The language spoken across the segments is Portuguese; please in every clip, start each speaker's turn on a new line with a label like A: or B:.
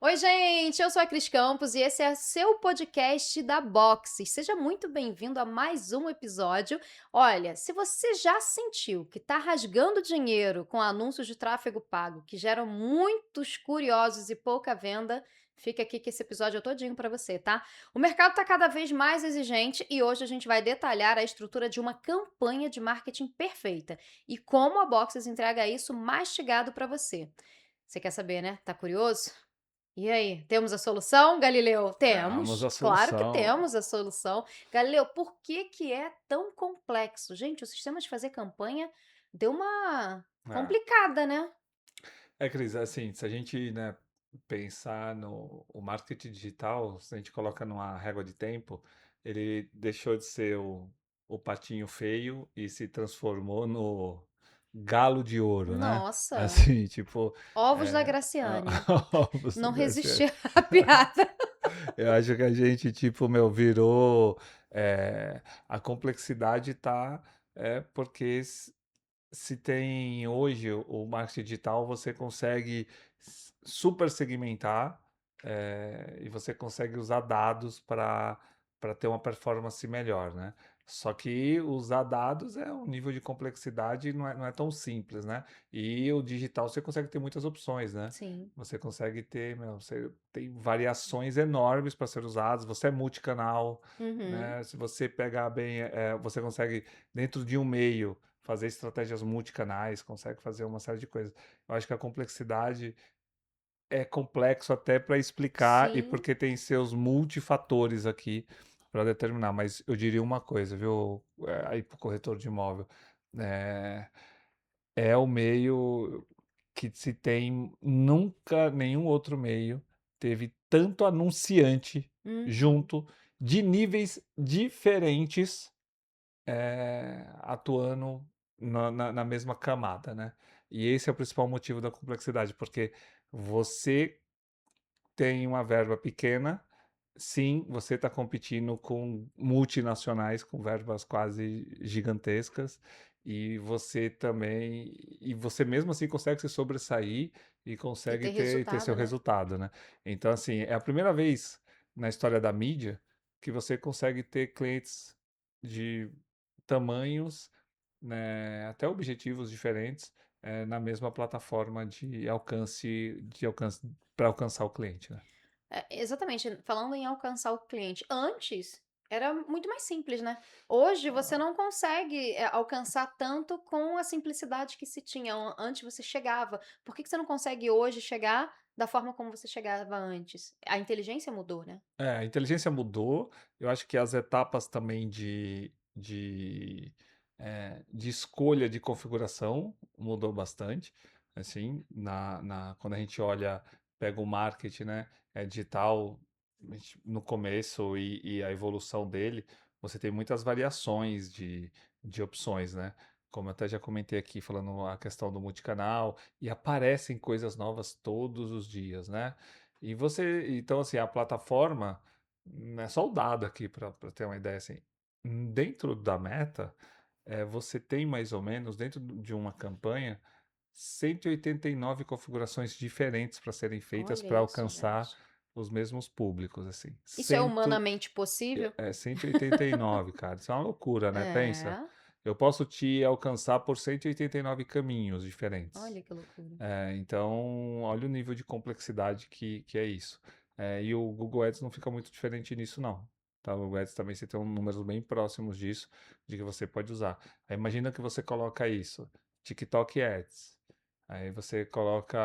A: Oi, gente, eu sou a Cris Campos e esse é seu podcast da Boxes. Seja muito bem-vindo a mais um episódio. Olha, se você já sentiu que está rasgando dinheiro com anúncios de tráfego pago que geram muitos curiosos e pouca venda, fica aqui que esse episódio é todinho para você, tá? O mercado está cada vez mais exigente e hoje a gente vai detalhar a estrutura de uma campanha de marketing perfeita e como a Boxes entrega isso mastigado para você. Você quer saber, né? Tá curioso? E aí, temos a solução, Galileu?
B: Temos
A: Temos,
B: a
A: claro que
B: solução.
A: temos a solução. Galileu, por que que é tão complexo? Gente, o sistema de fazer campanha deu uma
B: É,
A: complicada, né?
B: Cris, assim, se a gente, né, pensar no o marketing digital, se a gente coloca numa régua de tempo, ele deixou de ser o patinho feio e se transformou no galo de ouro, né?
A: Nossa,
B: Assim, tipo,
A: ovos da
B: é,
A: Graciane.
B: ovos
A: Não
B: do Graciano.
A: resisti à piada.
B: Eu acho que a gente, tipo, meu, virou. A complexidade tá. Porque se tem hoje o marketing digital, você consegue super segmentar e você consegue usar dados para ter uma performance melhor, né? Só que usar dados é um nível de complexidade não é tão simples, né? E o digital você consegue ter muitas opções, né?
A: Sim.
B: Você consegue ter, meu, você tem variações enormes para ser usadas, você é multicanal,
A: Uhum.
B: né? Se você pegar bem, você consegue, dentro de um meio, fazer estratégias multicanais, consegue fazer uma série de coisas. Eu acho que a complexidade é complexo até para explicar e
A: Sim.
B: porque tem seus multifatores aqui para determinar. Mas eu diria uma coisa, viu? Aí para o corretor de imóvel, é, é o meio que se tem nunca nenhum outro meio teve tanto anunciante
A: Uhum.
B: junto de níveis diferentes atuando na mesma camada, né? E esse é o principal motivo da complexidade, porque você tem uma verba pequena, sim, você está competindo com multinacionais, com verbas quase gigantescas, e você mesmo assim consegue se sobressair e
A: E
B: consegue
A: ter
B: ter seu
A: resultado, né?
B: resultado, né? Então, assim, é a primeira vez na história da mídia que você consegue ter clientes de tamanhos, né, até objetivos diferentes, na mesma plataforma de alcance para alcançar o cliente, né?
A: Exatamente, falando em alcançar o cliente, antes era muito mais simples, né? Hoje você não consegue alcançar tanto com a simplicidade que se tinha. Antes você chegava. Por que que você não consegue hoje chegar da forma como você chegava antes? A inteligência mudou, né?
B: A inteligência mudou. Eu acho que as etapas também de escolha de configuração mudou bastante. Assim, quando a gente olha, pega o marketing, né, digital, no começo e a evolução dele, você tem muitas variações de opções, né? Como eu até já comentei aqui, falando a questão do multicanal, e aparecem coisas novas todos os dias, né? Então assim, a plataforma, é só o dado aqui para ter uma ideia assim, dentro da Meta, você tem mais ou menos, dentro de uma campanha, 189 configurações diferentes para serem feitas
A: Olha
B: para
A: isso,
B: alcançar
A: gente.
B: os mesmos públicos, assim.
A: Isso é humanamente possível?
B: 189, cara. Isso é uma loucura, né? Pensa.
A: É.
B: Eu posso te alcançar por 189 caminhos diferentes.
A: Olha que loucura.
B: Então, olha o nível de complexidade que é isso. E o Google Ads não fica muito diferente nisso, não. Tá? O Google Ads também você tem números bem próximos disso, de que você pode usar. Aí imagina que você coloca isso, TikTok Ads. Aí você coloca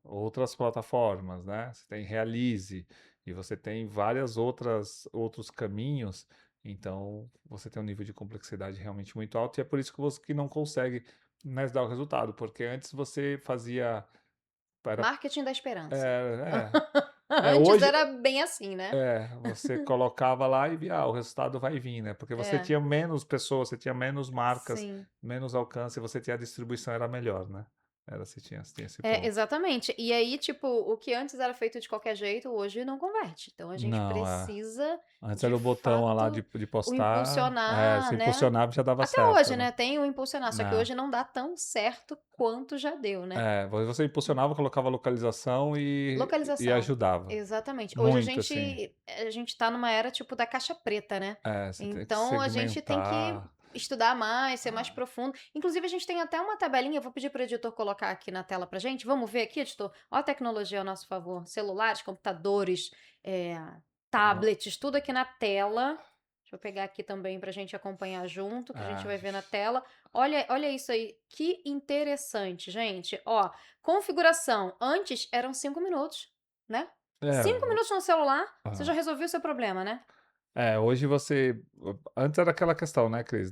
B: outras plataformas, né? Você tem Realize e você tem várias outros caminhos. Então, você tem um nível de complexidade realmente muito alto e é por isso que você que não consegue mas dá o resultado, porque antes você fazia para
A: Marketing da esperança.
B: é,
A: Antes
B: hoje
A: era bem assim, né?
B: você colocava lá e via, o resultado vai vir, né? Porque você
A: É,
B: tinha menos pessoas, você tinha menos marcas,
A: sim.
B: menos alcance, você tinha a distribuição era melhor, né? Você tinha esse
A: É,
B: ponto.
A: exatamente. E aí, tipo, o que antes era feito de qualquer jeito, hoje não converte. Então a gente
B: Não,
A: precisa,
B: antes
A: de
B: era o botão lá
A: fato,
B: de
A: o
B: postar,
A: impulsionar,
B: se
A: né?
B: impulsionava já dava
A: Até
B: certo,
A: hoje,
B: né.
A: né? Tem o impulsionar, só que
B: Né.
A: hoje não dá tão certo quanto já deu, né?
B: Você impulsionava, colocava localização e
A: Localização,
B: ajudava.
A: exatamente. Hoje
B: Muito, assim.
A: a gente tá numa era, tipo, da caixa preta, né.
B: Você tem que
A: Então a gente tem que
B: segmentar.
A: estudar mais, ser mais profundo. Inclusive a gente tem até uma tabelinha, eu vou pedir para o editor colocar aqui na tela pra gente. Vamos ver aqui, editor? Ó a tecnologia ao nosso favor, celulares, computadores, eh,
B: Ó,
A: tablets, tudo aqui na tela. Deixa eu pegar aqui também pra gente acompanhar junto, que a gente
B: ah,
A: vai ver na tela. Olha isso aí, que interessante, gente. Ó, configuração, antes eram 5 minutos, né.
B: é,
A: 5 minutos no celular, você já
B: ah.
A: resolveu o seu problema, né.
B: Hoje antes era aquela questão, né, Cris,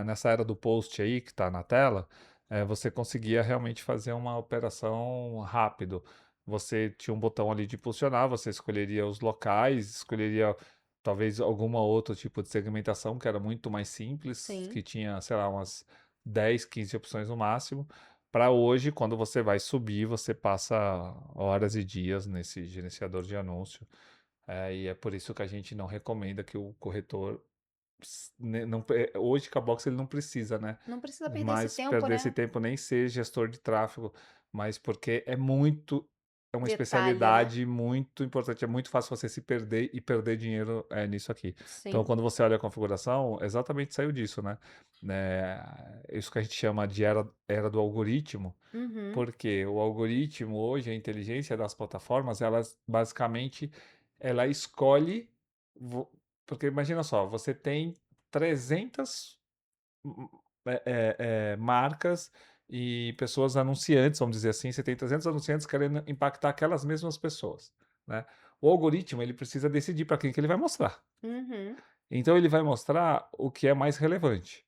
B: nessa era do post aí que tá na tela, você conseguia realmente fazer uma operação rápido. Você tinha um botão ali de impulsionar, você escolheria os locais, escolheria talvez alguma outro tipo de segmentação que era muito mais simples,
A: Sim.
B: que tinha, sei lá, umas 10, 15 opções no máximo. Para hoje, quando você vai subir, você passa horas e dias nesse gerenciador de anúncio. E é por isso que a gente não recomenda que o corretor, não, hoje com a Box ele não precisa, né?
A: Não precisa perder esse
B: Mas
A: tempo,
B: perder esse
A: né.
B: tempo nem ser gestor de tráfego, mas porque é uma
A: Detalhe, né.
B: especialidade muito importante, é muito fácil você se perder e perder dinheiro nisso aqui. Então,
A: Sim.
B: quando você olha a configuração, exatamente saiu disso, né? Isso que a gente chama de era do algoritmo,
A: Uhum.
B: porque o algoritmo hoje, a inteligência das plataformas, elas basicamente ela escolhe, porque imagina só, você tem 300 marcas e pessoas anunciantes, vamos dizer assim, você tem 300 anunciantes querendo impactar aquelas mesmas pessoas, né? O algoritmo ele precisa decidir para quem que ele vai mostrar.
A: Uhum.
B: Então ele vai mostrar o que é mais relevante.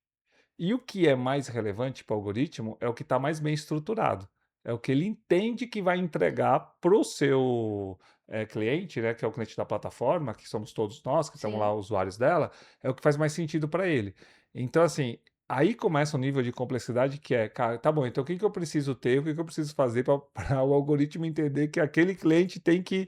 B: E o que é mais relevante para o algoritmo é o que está mais bem estruturado. É o que ele entende que vai entregar para o seu cliente, né, que é o cliente da plataforma, que somos todos nós, que estamos lá,
A: Sim.
B: usuários dela, é o que faz mais sentido para ele. Então, assim, aí começa um nível de complexidade que é, cara, tá bom, então o que, que eu preciso ter, o que, que eu preciso fazer para o algoritmo entender que aquele cliente tem que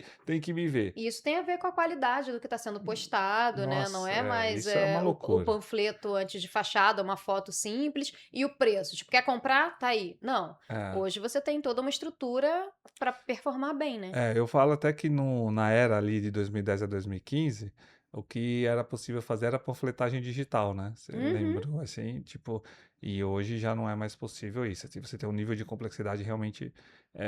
B: me ver?
A: E isso tem a ver com a qualidade do que está sendo postado, né, não
B: Nossa,
A: é mais,
B: isso é uma
A: o
B: loucura.
A: panfleto antes de fachada, uma foto simples e o preço, tipo, quer comprar? Tá aí. Não,
B: É.
A: hoje você tem toda uma estrutura para performar bem, né.
B: Eu falo até que na era ali de 2010 a 2015, o que era possível fazer era panfletagem digital, né? Você
A: Uhum.
B: lembrou assim, tipo, e hoje já não é mais possível isso. Assim, você tem um nível de complexidade realmente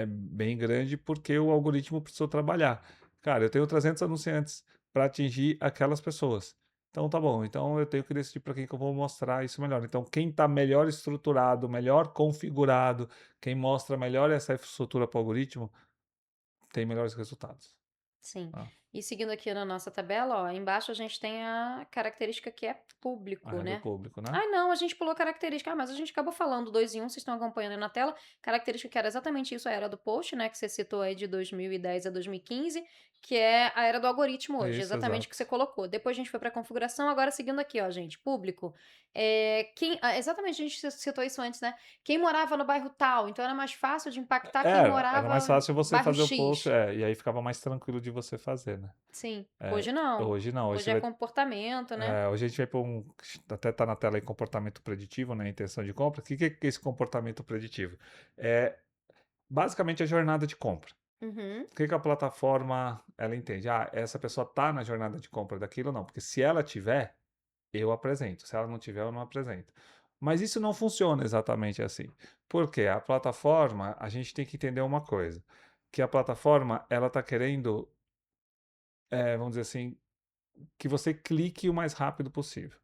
B: bem grande porque o algoritmo precisou trabalhar. Cara, eu tenho 300 anunciantes para atingir aquelas pessoas. Então tá bom, então eu tenho que decidir para quem que eu vou mostrar isso melhor. Então, quem está melhor estruturado, melhor configurado, quem mostra melhor essa estrutura para o algoritmo, tem melhores resultados.
A: Sim.
B: Ah,
A: E seguindo aqui na nossa tabela, ó, embaixo a gente tem a característica que é público,
B: do
A: né.
B: público, né?
A: Ai não, a gente pulou característica. Ah, mas a gente acabou falando 2 em 1, vocês estão acompanhando aí na tela. Característica que era exatamente isso, a era do post, né, que você citou aí de 2010 a 2015, que é a era do algoritmo hoje,
B: Isso,
A: exatamente o que
B: exato.
A: você colocou. Depois a gente foi para configuração, agora seguindo aqui, ó, gente, público. Exatamente, a gente citou isso antes, né. Quem morava no bairro tal, então era mais fácil de impactar quem
B: Era mais
A: morava
B: fácil
A: no
B: você
A: bairro
B: fazer o post,
A: X.
B: e aí ficava mais tranquilo de você fazer, né?
A: Sim,
B: É,
A: hoje não.
B: hoje não, hoje
A: Hoje
B: você
A: é
B: vai,
A: comportamento, né.
B: hoje a gente vai para até tá na tela aí, comportamento preditivo, né? Intenção de compra. O que que é esse comportamento preditivo? É basicamente a jornada de compra.
A: Uhum.
B: O que que a plataforma, ela entende? Ah, essa pessoa tá na jornada de compra daquilo ou não? Porque se ela tiver, eu apresento. Se ela não tiver, eu não apresento. Mas isso não funciona exatamente assim. Porque a plataforma, a gente tem que entender uma coisa, que a plataforma, ela está querendo, vamos dizer assim, que você clique o mais rápido possível.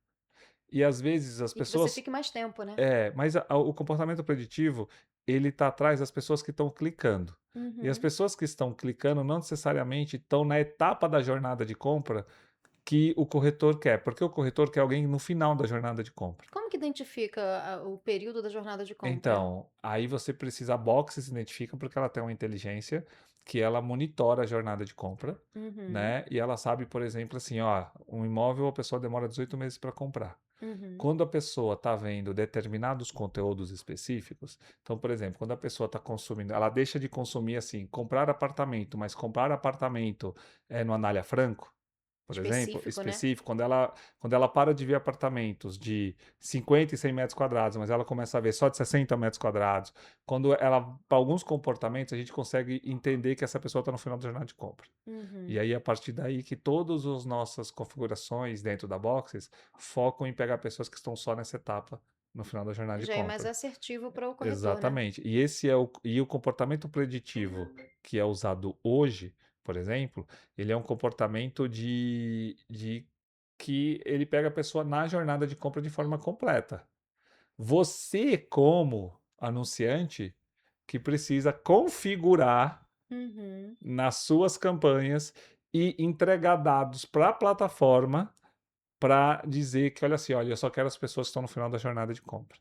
B: E às vezes as
A: E que você
B: pessoas,
A: fique mais tempo, né.
B: mas o comportamento preditivo, ele está atrás das pessoas que estão clicando. E as
A: Uhum.
B: pessoas que estão clicando não necessariamente estão na etapa da jornada de compra que o corretor quer, porque o corretor quer alguém no final da jornada de compra.
A: Como que identifica o período da jornada de compra?
B: Então, aí você precisa, a Box se identifica porque ela tem uma inteligência que ela monitora a jornada de compra,
A: Uhum.
B: né? E ela sabe, por exemplo, assim, ó, um imóvel a pessoa demora 18 meses para comprar.
A: Uhum.
B: Quando a pessoa está vendo determinados conteúdos específicos, então, por exemplo, quando a pessoa está consumindo, ela deixa de consumir assim, comprar apartamento, mas comprar apartamento no Anália Franco, por exemplo,
A: Específico, né?
B: específico, quando ela para de ver apartamentos de 50 e 100 metros quadrados, mas ela começa a ver só de 60 metros quadrados, quando ela, para alguns comportamentos, a gente consegue entender que essa pessoa está no final da jornada de compra. E
A: Uhum.
B: aí, a partir daí, que todas as nossas configurações dentro da Boxes focam em pegar pessoas que estão só nessa etapa no final da jornada de
A: Já é mais
B: compra.
A: assertivo para o corretor, né?
B: Exatamente. E o comportamento preditivo que é usado hoje, por exemplo, ele é um comportamento de que ele pega a pessoa na jornada de compra de forma completa. Você, como anunciante, que precisa configurar
A: Uhum.
B: nas suas campanhas e entregar dados para a plataforma para dizer que, olha assim, olha, eu só quero as pessoas que estão no final da jornada de compra.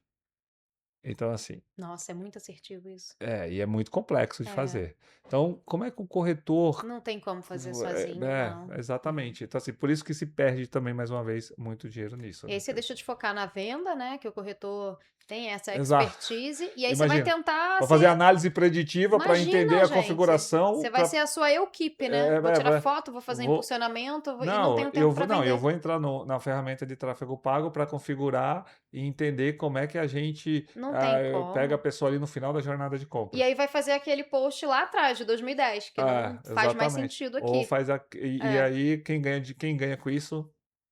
B: Então, assim,
A: Nossa, é muito assertivo isso.
B: e é muito complexo de
A: É.
B: fazer. Então, como é que o corretor.
A: Não tem como fazer sozinho, não. Uhum.
B: Exatamente. Então, assim, por isso que se perde também, mais uma vez, muito dinheiro nisso,
A: E aí
B: né?
A: você deixa de focar na venda, né? Que o corretor tem essa
B: Exato.
A: expertise, e aí você vai
B: Imagina,
A: tentar
B: para fazer
A: ser.
B: análise preditiva para entender
A: Imagina,
B: a
A: gente.
B: configuração,
A: Você vai ser a sua equipe, né? Vou tirar foto, vou fazer
B: vou,
A: impulsionamento e não
B: não,
A: tenho tempo para
B: eu
A: vender.
B: vou entrar na ferramenta de tráfego pago para configurar e entender como é que a gente
A: Não tem
B: pega a
A: como.
B: pessoa ali no final da jornada de
A: E
B: compra.
A: aí vai fazer aquele post lá atrás, de 2010, que não faz mais
B: Exatamente.
A: sentido
B: Ou
A: aqui.
B: faz e
A: É,
B: aí quem ganha com isso,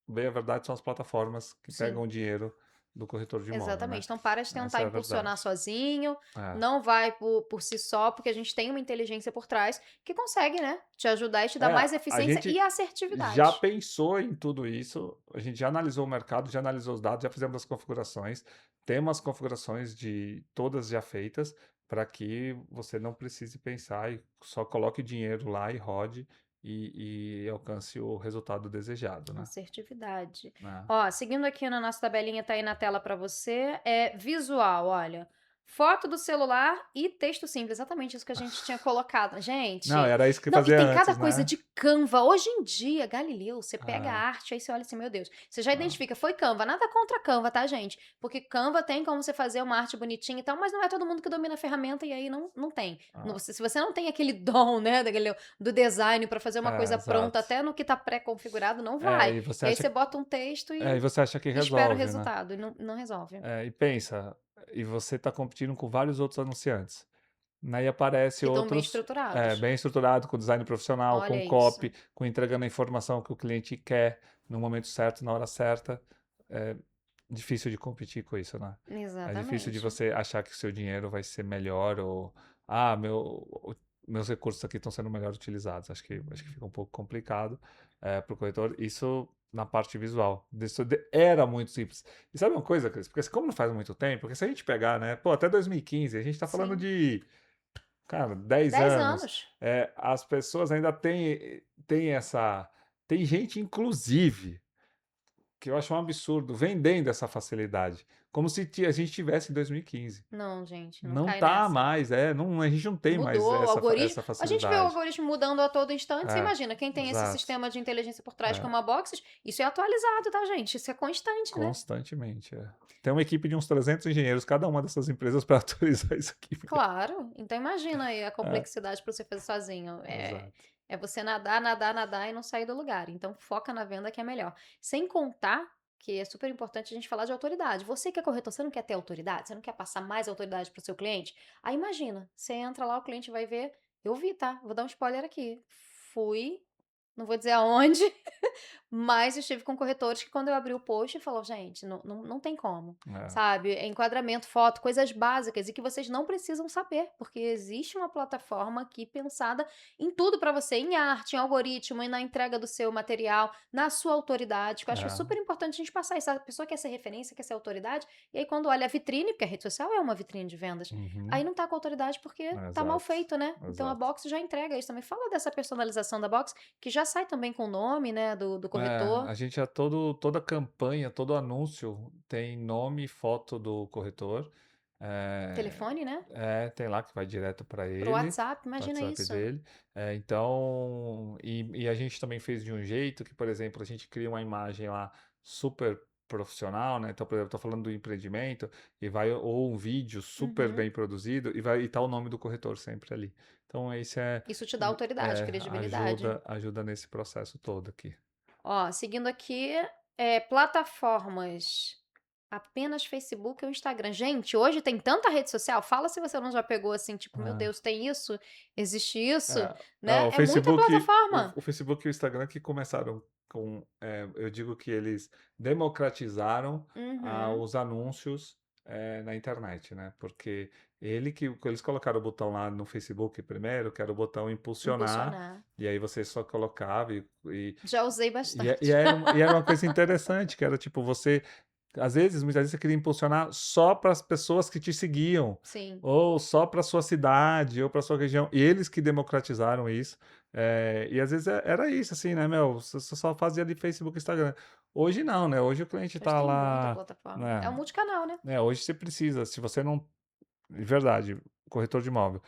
B: bem a verdade, são as plataformas que pegam
A: sim.
B: o dinheiro do corretor de imóvel, né?
A: Exatamente. Então, para de tentar
B: Essa é a
A: impulsionar
B: verdade.
A: sozinho,
B: É.
A: não vai por si só, porque a gente tem uma inteligência por trás que consegue, né, te ajudar e te dar
B: É,
A: mais
B: a
A: eficiência e
B: gente já
A: assertividade.
B: pensou em tudo isso, a gente já analisou o mercado, já analisou os dados, já fizemos as configurações, temos as configurações de todas já feitas para que você não precise pensar e só coloque o dinheiro lá e rode e alcance o resultado desejado, né?
A: Assertividade.
B: Né?
A: Ó, seguindo aqui na nossa tabelinha, tá aí na tela para você, é visual, olha. Foto do celular e texto simples, exatamente isso que a gente tinha colocado.
B: Não,
A: Gente,
B: era isso que
A: não, e
B: fazia
A: tem cada
B: antes,
A: coisa
B: né?
A: de Canva. Hoje em dia, Galileu, você pega a
B: Ah,
A: arte, aí você olha assim, meu Deus, você já
B: ah,
A: identifica, foi Canva, nada contra Canva, tá, gente? Porque Canva tem como você fazer uma arte bonitinha e tal, mas não é todo mundo que domina a ferramenta e aí não tem.
B: ah.
A: Se você não tem aquele dom, né, Galileu, do design para fazer uma coisa pronta,
B: Exato.
A: até no que tá pré-configurado, não
B: É,
A: vai.
B: e você
A: E aí
B: acha
A: você bota um texto
B: e você acha que
A: e espera o
B: resolve, né?
A: resultado, e não resolve.
B: E pensa, e você está competindo com vários outros anunciantes. Aí aparece
A: Que estão bem
B: outros
A: estruturados.
B: bem estruturado, com design profissional, com
A: Olha isso.
B: copy, com entregando a informação que o cliente quer no momento certo, na hora certa. É difícil de competir com isso, né? É difícil de
A: Exatamente.
B: você achar que o seu dinheiro vai ser melhor ou meus recursos aqui estão sendo melhor utilizados. Acho que fica um pouco complicado para o corretor. Isso na parte visual. Era muito simples. E sabe uma coisa, Cris? Porque como não faz muito tempo, porque se a gente pegar, né? Pô, até 2015, a gente está falando
A: Sim.
B: de, cara, 10
A: 10
B: anos.
A: anos.
B: As pessoas ainda têm essa. Tem gente, inclusive, que eu acho um absurdo, vendendo essa facilidade. Como se a gente tivesse em 2015.
A: Não, gente, não
B: Não
A: cai
B: tá
A: nessa.
B: mais, não, a gente não tem mais
A: Mudou o algoritmo.
B: essa
A: A gente vê o
B: facilidade.
A: algoritmo mudando a todo instante. Você
B: É,
A: imagina, quem tem esse
B: exato.
A: sistema de inteligência por trás
B: É,
A: como a Boxes, isso é atualizado, tá, gente? Isso é constante, né?
B: constantemente. Tem uma equipe de uns 300 engenheiros, cada uma dessas empresas, para atualizar isso aqui.
A: Claro. Então imagina aí a
B: É,
A: complexidade para você fazer sozinho.
B: exato.
A: É você nadar, nadar, nadar e não sair do lugar. Então foca na venda que é melhor. Sem contar que é super importante a gente falar de autoridade. Você que é corretor, você não quer ter autoridade? Você não quer passar mais autoridade para o seu cliente? Aí imagina, você entra lá, o cliente vai ver. Eu vi, tá? Vou dar um spoiler aqui. Fui, não vou dizer aonde, mas estive com corretores que quando eu abri o post falou, gente, não tem como,
B: É,
A: sabe? Enquadramento, foto, coisas básicas e que vocês não precisam saber, porque existe uma plataforma aqui pensada em tudo para você, em arte, em algoritmo, e na entrega do seu material, na sua autoridade, que eu acho
B: é.
A: super importante a gente passar isso. A pessoa quer ser referência, quer ser autoridade, e aí quando olha a vitrine, porque a rede social é uma vitrine de vendas, aí
B: Uhum.
A: não tá com autoridade porque tá mal
B: Exato.
A: feito, né? Então a
B: Exato.
A: Box já entrega isso também. Fala dessa personalização da Box, que já sai também com o nome, né, do corretor.
B: A gente toda campanha, todo anúncio tem nome e foto do corretor. É,
A: Telefone, né?
B: tem lá que vai direto para
A: Pro
B: ele,
A: WhatsApp,
B: o
A: imagina
B: WhatsApp
A: isso.
B: dele. Então, e a gente também fez de um jeito que, por exemplo, a gente cria uma imagem lá super profissional, né? Então, por exemplo, eu tô falando do empreendimento e vai ou um vídeo super
A: Uhum.
B: bem produzido e tá o nome do corretor sempre ali. Então, esse
A: Isso te dá autoridade, credibilidade.
B: ajuda nesse processo todo aqui.
A: Ó, seguindo aqui, plataformas. Apenas Facebook ou Instagram. Gente, hoje tem tanta rede social. Fala se você não já pegou assim, tipo, meu
B: Ah,
A: Deus, tem isso? Existe isso?
B: é,
A: Né? É muita plataforma.
B: O Facebook e o Instagram que começaram eu digo que eles democratizaram
A: Uhum.
B: os anúncios na internet, né? Porque eles colocaram o botão lá no Facebook primeiro, que era o botão impulsionar,
A: Impulsionar.
B: e aí você só colocava
A: Já usei
B: e
A: bastante.
B: era uma coisa interessante, que era tipo, muitas vezes você queria impulsionar só para as pessoas que te seguiam,
A: Sim,
B: ou só para sua cidade, ou para sua região. E eles que democratizaram isso. E às vezes era isso, assim, né, meu? Você só fazia de Facebook e Instagram. Hoje não, né? Hoje o cliente
A: hoje
B: tá
A: tem muita
B: lá,
A: plataforma. É um
B: né?
A: multicanal, né?
B: Hoje você precisa, se você não. De verdade, corretor de imóvel.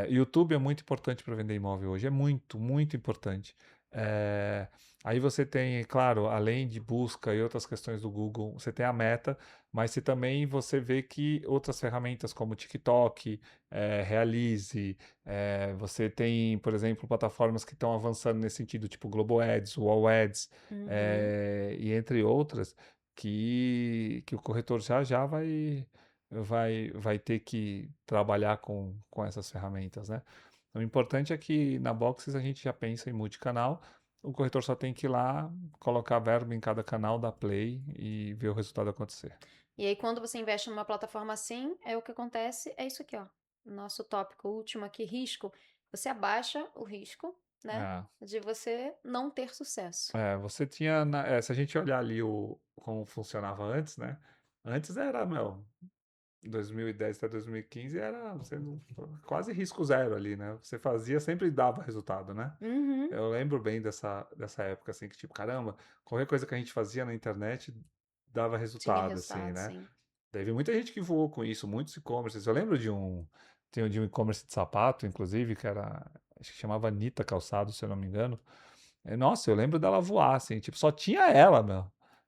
B: YouTube é muito importante para vender imóvel hoje, é muito, muito importante. Eh, Aí você tem, claro, além de busca e outras questões do Google, você tem a Meta, mas você vê que outras ferramentas como o TikTok, Realize, você tem, por exemplo, plataformas que estão avançando nesse sentido, tipo Globo Ads, Wall Ads,
A: Uhum.
B: e entre outras, que o corretor já já vai ter que trabalhar com essas ferramentas, né? O importante é que na Boxes a gente já pensa em multicanal, o corretor só tem que ir lá, colocar verbo em cada canal, dar play e ver o resultado acontecer.
A: E aí, quando você investe numa plataforma assim, o que acontece é isso aqui, ó. Nosso tópico último aqui, risco. Você abaixa o risco, né?
B: É,
A: De você não ter sucesso.
B: você tinha, se a gente olhar ali como funcionava antes, né? Antes era, 2010 até 2015 era quase risco zero ali, né? Você fazia, sempre dava resultado, né?
A: Uhum.
B: Eu lembro bem dessa época, assim, que tipo, caramba, qualquer coisa que a gente fazia na internet dava
A: Tinha
B: resultado, assim,
A: resultado,
B: né?
A: sim.
B: Teve muita gente que voou com isso, muitos e-commerces. Eu lembro de um e-commerce de sapato, inclusive, que era, acho que chamava Anitta Calçado, se eu não me engano. Nossa, eu lembro dela voar, assim, tipo, só tinha ela, meu.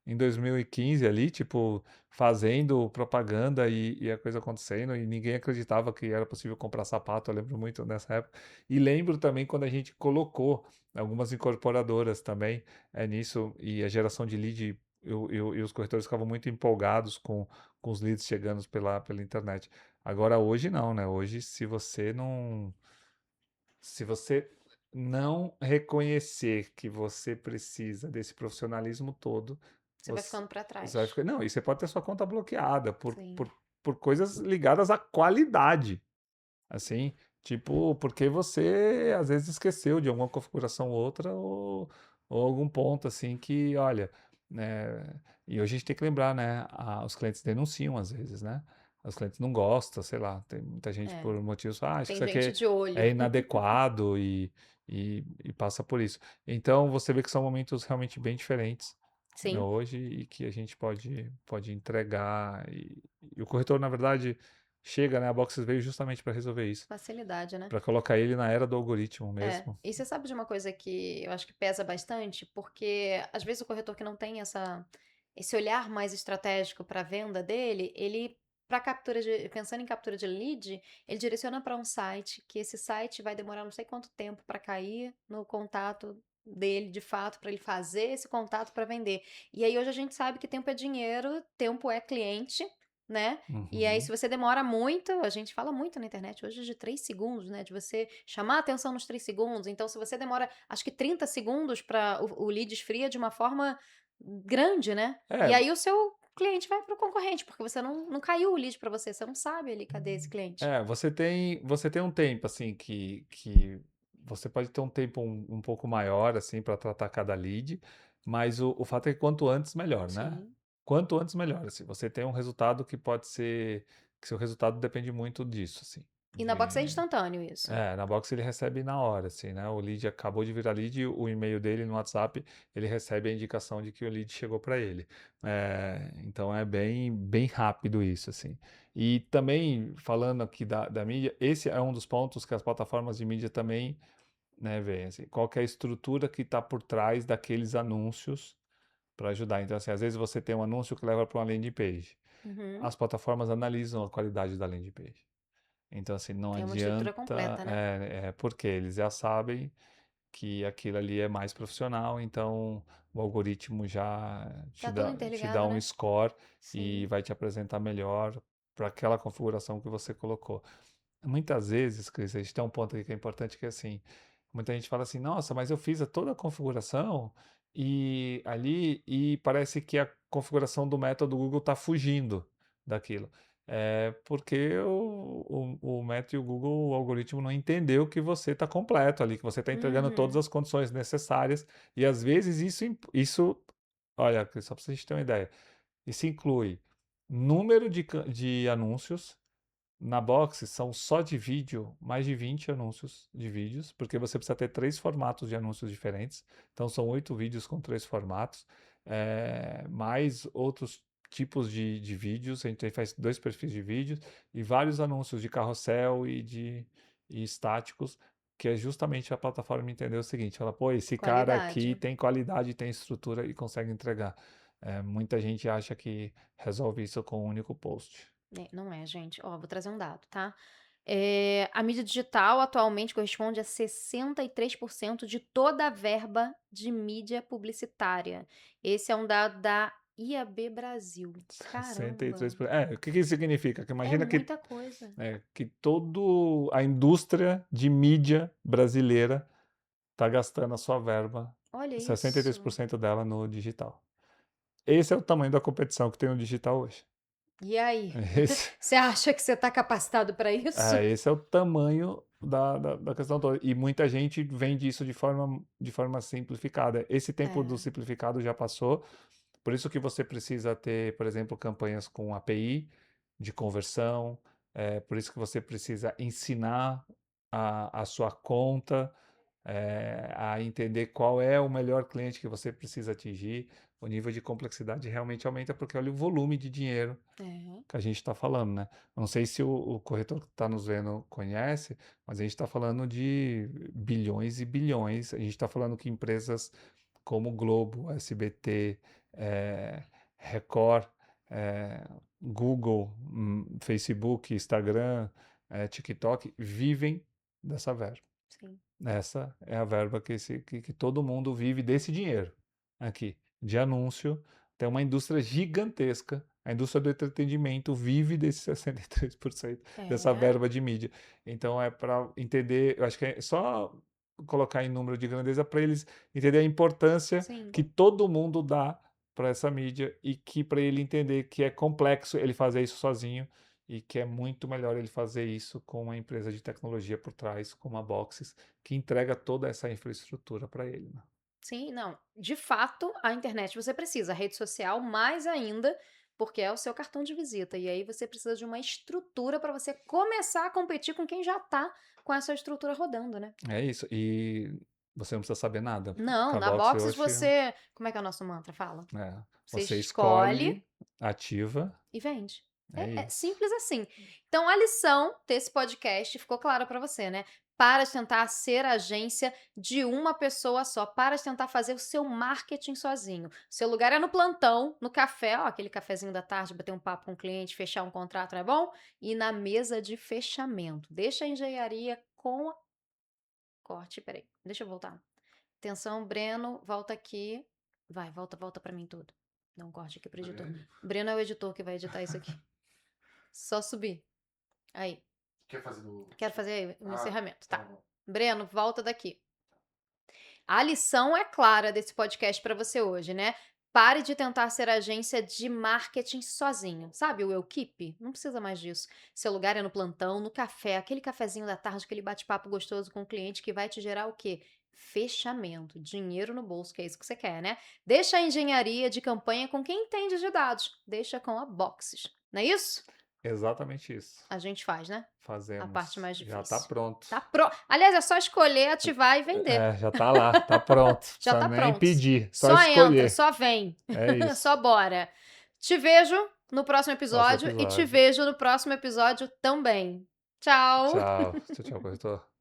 B: Em 2015 ali, tipo, fazendo propaganda e a coisa acontecendo, e ninguém acreditava que era possível comprar sapato, eu lembro muito dessa época. E lembro também quando a gente colocou algumas incorporadoras também nisso, e a geração de lead, e os corretores ficavam muito empolgados com os leads chegando pela internet. Agora, hoje não, né? Hoje, se você não reconhecer que você precisa desse profissionalismo todo,
A: Você vai
B: você,
A: ficando pra
B: você vai
A: trás.
B: ficar. Não, e você pode ter sua conta bloqueada
A: Sim.
B: por coisas ligadas à qualidade. Assim, tipo, porque você às vezes esqueceu de alguma configuração ou outra ou algum ponto assim que, olha, né? E hoje a gente tem que lembrar, né? Os clientes denunciam às vezes, né? Os clientes não gostam, sei lá, tem muita gente
A: É.
B: por motivos, acho que
A: Tem
B: isso aqui
A: gente de olho.
B: é inadequado e passa por isso. Então você vê que são momentos realmente bem diferentes, né,
A: Sim.
B: hoje e que a gente pode entregar. E o corretor, na verdade, chega, né? A Boxes veio justamente para resolver isso,
A: Facilidade, né?
B: para colocar ele na era do algoritmo
A: É.
B: mesmo.
A: E você sabe de uma coisa que eu acho que pesa bastante? Porque às vezes o corretor que não tem esse olhar mais estratégico para a venda dele, ele, para pensando em captura de lead, ele direciona para um site, que esse site vai demorar não sei quanto tempo para cair no contato dele, de fato, para ele fazer esse contato para vender. E aí hoje a gente sabe que tempo é dinheiro, tempo é cliente, né? E aí, se
B: Uhum.
A: você demora muito, a gente fala muito na internet hoje de 3 segundos, né? De você chamar a atenção nos 3 segundos. Então, se você demora, acho que 30 segundos para o lead esfria de uma forma grande, né? E
B: É,
A: aí o seu cliente vai para o concorrente, porque você não caiu o lead para você, você não sabe ali cadê esse cliente.
B: você tem um tempo assim que você pode ter um tempo um pouco maior assim para tratar cada lead, mas o fato é que quanto antes melhor, né?
A: Sim.
B: Quanto antes melhor. Assim, você tem um resultado que seu resultado depende muito disso, assim,
A: E na box é
B: de
A: instantâneo isso.
B: Na box ele recebe na hora, assim, né? O lead acabou de virar lead, o e-mail dele no WhatsApp, ele recebe a indicação de que o lead chegou para ele. Então é bem, bem rápido isso, assim. E também, falando aqui da mídia, esse é um dos pontos que as plataformas de mídia também, né, veem, assim, qual que é a estrutura que está por trás daqueles anúncios para ajudar. Então, assim, às vezes você tem um anúncio que leva para uma landing page.
A: Uhum.
B: As plataformas analisam a qualidade da landing page. Então, assim, não
A: Tem uma estrutura
B: adianta,
A: completa, né?
B: porque eles já sabem que aquilo ali é mais profissional, então o algoritmo já
A: Tá tudo
B: te dá
A: interligado,
B: um
A: né?
B: score e
A: Sim.
B: vai te apresentar melhor para aquela configuração que você colocou. Muitas vezes, Cris, a gente tem um ponto aqui que é importante, que é assim, muita gente fala assim, nossa, mas eu fiz toda a configuração e parece que a configuração do método Google está fugindo daquilo. É porque o método e o Google, o algoritmo não entendeu que você está completo ali, que você está entregando todas
A: Uhum.
B: as condições necessárias, e às vezes isso olha, Cris, só para vocês terem uma ideia, isso inclui número de anúncios. Na Box são só de vídeo, mais de 20 anúncios de vídeos, porque você precisa ter 3 formatos de anúncios diferentes. Então são 8 vídeos com 3 formatos, mais outros tipos de vídeos. A gente faz 2 perfis de vídeos e vários anúncios de carrossel e estáticos, que é justamente a plataforma entender o seguinte: fala, pô, esse cara aqui
A: Qualidade.
B: tem qualidade, tem estrutura e consegue entregar. Muita gente acha que resolve isso com um único post.
A: Não é, gente. Ó, vou trazer um dado, tá? A mídia digital atualmente corresponde a 63% de toda a verba de mídia publicitária. Esse é um dado da IAB Brasil. Caramba,
B: 63%. O que que isso significa? Que
A: é
B: imagina
A: muita coisa.
B: que toda a indústria de mídia brasileira está gastando a sua verba,
A: Olha isso.
B: 63% dela no digital. Esse é o tamanho da competição que tem no digital hoje.
A: E aí?
B: Esse,
A: Você acha que você está capacitado para isso?
B: esse é o tamanho da questão toda. E muita gente vende isso de forma simplificada. Esse tempo do
A: É,
B: simplificado já passou. Por isso que você precisa ter, por exemplo, campanhas com API de conversão. Por isso que você precisa ensinar a sua conta a entender qual é o melhor cliente que você precisa atingir. O nível de complexidade realmente aumenta porque olha o volume de dinheiro
A: é.
B: que a gente está falando, né? Não sei se o corretor que está nos vendo conhece, mas a gente está falando de bilhões e bilhões. A gente está falando que empresas como Globo, SBT, Record, Google, Facebook, Instagram, TikTok vivem dessa verba.
A: Sim.
B: Essa é a verba que todo mundo vive desse dinheiro aqui, de anúncio. Tem uma indústria gigantesca. A indústria do entretenimento vive desse 63% dessa
A: É,
B: verba de mídia. Então é para entender, eu acho que é só colocar em número de grandeza para eles entender a importância
A: sim.
B: que todo mundo dá para essa mídia e que para ele entender que é complexo ele fazer isso sozinho e que é muito melhor ele fazer isso com uma empresa de tecnologia por trás, como a Boxes, que entrega toda essa infraestrutura para ele, né?
A: Sim, não. De fato, a internet você precisa, a rede social mais ainda, porque é o seu cartão de visita. E aí você precisa de uma estrutura para você começar a competir com quem já tá com essa estrutura rodando, né?
B: É isso. E você não precisa saber nada.
A: Não,
B: Com a
A: na
B: Boxes
A: Boxes
B: hoje,
A: você. Como é que é o nosso mantra? Fala. Você
B: você
A: escolhe
B: escolhe, ativa,
A: e vende.
B: é
A: É
B: isso.
A: simples assim. Então, a lição desse podcast ficou clara para você, né? Para de tentar ser agência de uma pessoa só. Para de tentar fazer o seu marketing sozinho. Seu lugar é no plantão, no café, ó, aquele cafezinho da tarde, bater um papo com o cliente, fechar um contrato, não é bom? E na mesa de fechamento. Deixa a engenharia com a... Corte, peraí. Deixa eu voltar. Atenção, Breno, volta aqui. Vai, volta para mim tudo. Dá um corte aqui pro editor. Breno é o editor que vai editar isso aqui. Só subir. Aí.
B: Quer fazer no.
A: Quero fazer aí o encerramento. Tá.
B: Bom.
A: Breno, volta daqui. A lição é clara desse podcast para você hoje, né? Pare de tentar ser agência de marketing sozinho. Sabe o Eu Keep? Não precisa mais disso. Seu lugar é no plantão, no café, aquele cafezinho da tarde, aquele bate-papo gostoso com o cliente que vai te gerar o quê? Fechamento, dinheiro no bolso, que é isso que você quer, né? Deixa a engenharia de campanha com quem entende de dados. Deixa com a Boxes. Não é isso?
B: Exatamente isso.
A: A gente faz, né? A parte
B: Fazemos.
A: mais
B: Já está
A: difícil.
B: pronto.
A: Tá pronto. Aliás, é só escolher, ativar e vender.
B: Já está lá, está pronto.
A: Já
B: Precisa
A: tá
B: nem
A: pronto.
B: pedir, só
A: Só entra,
B: escolher.
A: só vem.
B: É isso.
A: Só bora. Te vejo no próximo
B: Próximo
A: episódio e te
B: episódio.
A: vejo no próximo episódio também. Tchau!
B: Tchau. Tchau, tchau, corretor.